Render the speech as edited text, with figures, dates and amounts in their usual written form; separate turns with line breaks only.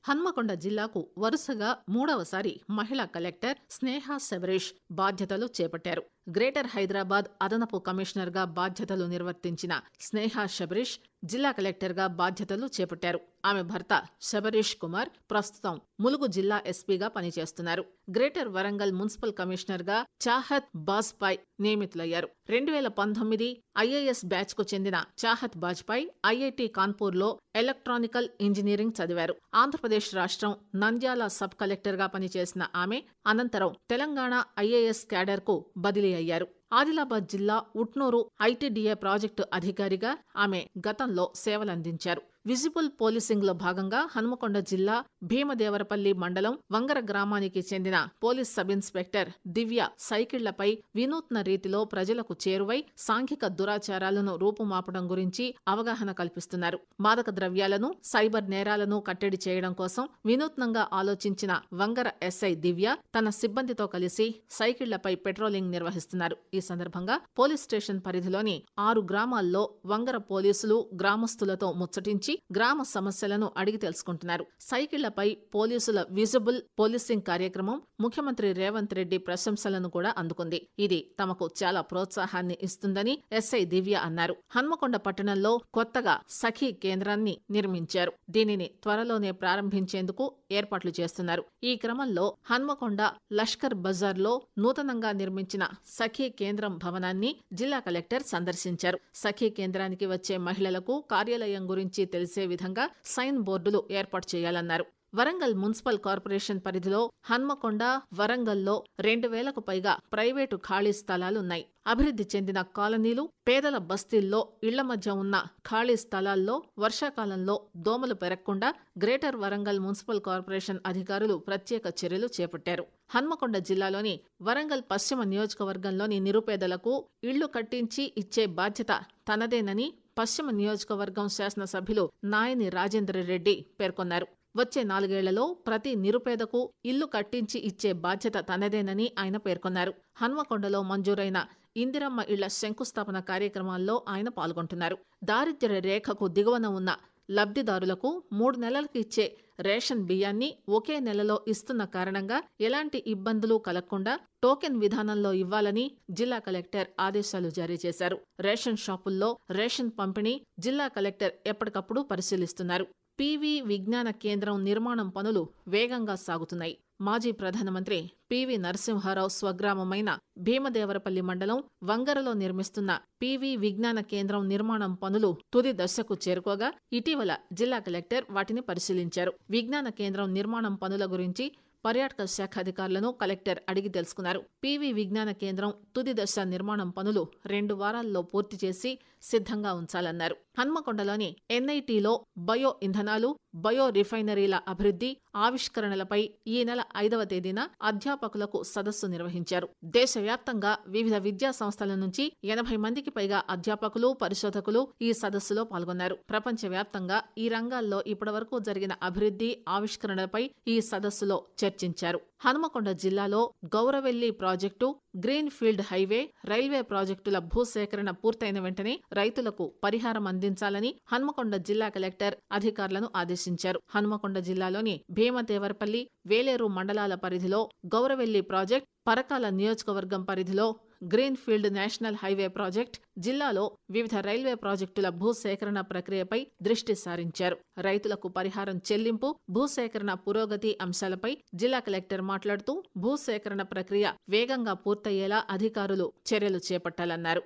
హన్మకొండ జిల్లాకు వరుసగా మూడవసారి మహిళా కలెక్టర్ స్నేహ శబరీష్ బాధ్యతలు చేపట్టారు. గ్రేటర్ హైదరాబాద్ అదనపు కమిషనర్గా బాధ్యతలు నిర్వర్తించిన స్నేహ శబరీష్ జిల్లా కలెక్టర్గా బాధ్యతలు చేపట్టారు. ఆమె భర్త శబరీష్ కుమార్ ప్రస్తుతం ములుగు జిల్లా ఎస్పీగా పనిచేస్తున్నారు. గ్రేటర్ వరంగల్ మున్సిపల్ కమిషనర్గా చాహత్ బాజ్పాయ్ నియమితులయ్యారు. 2019 ఐఏఎస్ బ్యాచ్ కు చెందిన Chahat Bajpai IIT కాన్పూర్లో electronical engineering చదివారు. ఆంధ్రప్రదేశ్ రాష్ట్రం నంద్యాల సబ్ కలెక్టర్గా పనిచేసిన ఆమె అనంతరం తెలంగాణ ఐఏఎస్ క్యాడర్కు బదిలీ అయ్యారు. ఆదిలాబాద్ జిల్లా ఉట్నూరు ఐటీడీఏ ప్రాజెక్టు అధికారిగా ఆమె గతంలో సేవలందించారు. విజిబుల్ పోలీసింగ్ లో భాగంగా హన్మకొండ జిల్లా భీమదేవరపల్లి మండలం వంగర గ్రామానికి చెందిన పోలీస్ సబ్ ఇన్స్పెక్టర్ దివ్య సైకిళ్లపై వినూత్న రీతిలో ప్రజలకు చేరువై సాంఘిక దురాచారాలను రూపుమాపడం గురించి అవగాహన కల్పిస్తున్నారు. మాదక ద్రవ్యాలను, సైబర్ నేరాలను కట్టడి చేయడం కోసం వినూత్నంగా ఆలోచించిన వంగర ఎస్ఐ దివ్య తన సిబ్బందితో కలిసి సైకిళ్లపై పెట్రోలింగ్ నిర్వహిస్తున్నారు. ఈ సందర్భంగా పోలీస్ స్టేషన్ పరిధిలోని 6 గ్రామాల్లో వంగర పోలీసులు గ్రామస్తులతో ముచ్చటించి గ్రామ సమస్యలను అడిగి తెలుసుకుంటున్నారు. సైకిళ్లపై పోలీసుల విజిబుల్ పోలీసింగ్ కార్యక్రమం ముఖ్యమంత్రి రేవంత్ రెడ్డి ప్రశంసలను కూడా అందుకుంది. ఇది తమకు చాలా ప్రోత్సాహాన్ని ఇస్తుందని ఎస్ఐ దివ్య అన్నారు. హన్మకొండ పట్టణంలో కొత్తగా సఖీ కేంద్రాన్ని నిర్మించారు. దీనిని త్వరలోనే ప్రారంభించేందుకు ఏర్పాట్లు చేస్తున్నారు. ఈ క్రమంలో హన్మకొండ లష్కర్ బజార్ లో నూతనంగా నిర్మించిన సఖీ కేంద్రం భవనాన్ని జిల్లా కలెక్టర్ సందర్శించారు. సఖీ కేంద్రానికి వచ్చే మహిళలకు కార్యాలయం గురించి తెలిసే విధంగా సైన్ బోర్డులు ఏర్పాటు చేయాలన్నారు. వరంగల్ మున్సిపల్ కార్పొరేషన్ పరిధిలో హన్మకొండ, వరంగల్లో 2000కు పైగా ప్రైవేటు ఖాళీ స్థలాలున్నాయి. అభివృద్ధి చెందిన కాలనీలు, పేదల బస్తీల్లో ఇళ్ల మధ్య ఉన్న ఖాళీ స్థలాల్లో వర్షాకాలంలో దోమలు పెరగకుండా గ్రేటర్ వరంగల్ మున్సిపల్ కార్పొరేషన్ అధికారులు ప్రత్యేక చర్యలు చేపట్టారు. హన్మకొండ జిల్లాలోని వరంగల్ పశ్చిమ నియోజకవర్గంలోని నిరుపేదలకు ఇళ్లు కట్టించి ఇచ్చే బాధ్యత తనదేనని పశ్చిమ నియోజకవర్గం శాసనసభ్యులు నాయని రాజేంద్రరెడ్డి పేర్కొన్నారు. వచ్చే 4 ఏళ్లలో ప్రతి నిరుపేదకు ఇల్లు కట్టించి ఇచ్చే బాధ్యత తనదేనని ఆయన పేర్కొన్నారు. హన్మకొండలో మంజూరైన ఇందిరమ్మ ఇళ్ల శంకుస్థాపన కార్యక్రమాల్లో ఆయన పాల్గొంటున్నారు. దారిద్ర్య రేఖకు దిగువన ఉన్న లబ్ధిదారులకు 3 నెలలకు ఇచ్చే రేషన్ బియ్యాన్ని ఒకే నెలలో ఇస్తున్న కారణంగా ఎలాంటి ఇబ్బందులు కలగకుండా టోకెన్ విధానంలో ఇవ్వాలని జిల్లా కలెక్టర్ ఆదేశాలు జారీ చేశారు. రేషన్ షాపుల్లో రేషన్ పంపిణీ జిల్లా కలెక్టర్ ఎప్పటికప్పుడు పరిశీలిస్తున్నారు. పివి విజ్ఞాన కేంద్రం నిర్మాణం పనులు వేగంగా సాగుతున్నాయి. మాజీ ప్రధానమంత్రి పివి నరసింహారావు స్వగ్రామమైన భీమదేవరపల్లి మండలం వంగరలో నిర్మిస్తున్న పివి విజ్ఞాన కేంద్రం నిర్మాణం పనులు తుది దశకు చేరుకోగా ఇటీవల జిల్లా కలెక్టర్ వాటిని పరిశీలించారు. విజ్ఞాన కేంద్రం నిర్మాణం పనుల గురించి పర్యాటక శాఖ అధికారులను కలెక్టర్ అడిగి తెలుసుకున్నారు. పివి విజ్ఞాన కేంద్రం తుది దశ నిర్మాణం పనులు 2 వారాల్లో పూర్తి చేసి సిద్ధంగా ఉంచాలన్నారు. హన్మకొండలోని ఎన్ఐటీలో బయో ఇంధనాలు, బయో రిఫైనరీల అభివృద్ధి, ఆవిష్కరణలపై ఈ నెల 5వ తేదీన అధ్యాపకులకు సదస్సు నిర్వహించారు. దేశవ్యాప్తంగా వివిధ విద్యా సంస్థల నుంచి 80 మందికి పైగా అధ్యాపకులు, పరిశోధకులు ఈ సదస్సులో పాల్గొన్నారు. ప్రపంచవ్యాప్తంగా ఈ రంగాల్లో ఇప్పటివరకు జరిగిన అభివృద్ధి, ఆవిష్కరణలపై ఈ సదస్సులో చర్చించారు. హనుమకొండ జిల్లాలో Gouravelli project, green field highway, railway ప్రాజెక్టుల భూసేకరణ పూర్తయిన వెంటనే రైతులకు పరిహారం అందించాలని హన్మకొండ జిల్లా కలెక్టర్ అధికారులను ఆదేశించారు. హన్మకొండ జిల్లాలోని భీమదేవరపల్లి, వేలేరు మండలాల పరిధిలో గౌరవెల్లి ప్రాజెక్ట్, పరకాల నియోజకవర్గం పరిధిలో green field national highway project, జిల్లాలో వివిధ రైల్వే ప్రాజెక్టుల భూసేకరణ ప్రక్రియపై దృష్టి సారించారు. రైతులకు పరిహారం చెల్లింపు, భూసేకరణ పురోగతి అంశాలపై జిల్లా కలెక్టర్ మాట్లాడుతూ భూసేకరణ ప్రక్రియ వేగంగా పూర్తయ్యేలా అధికారులు చర్యలు చేపట్టాలన్నారు.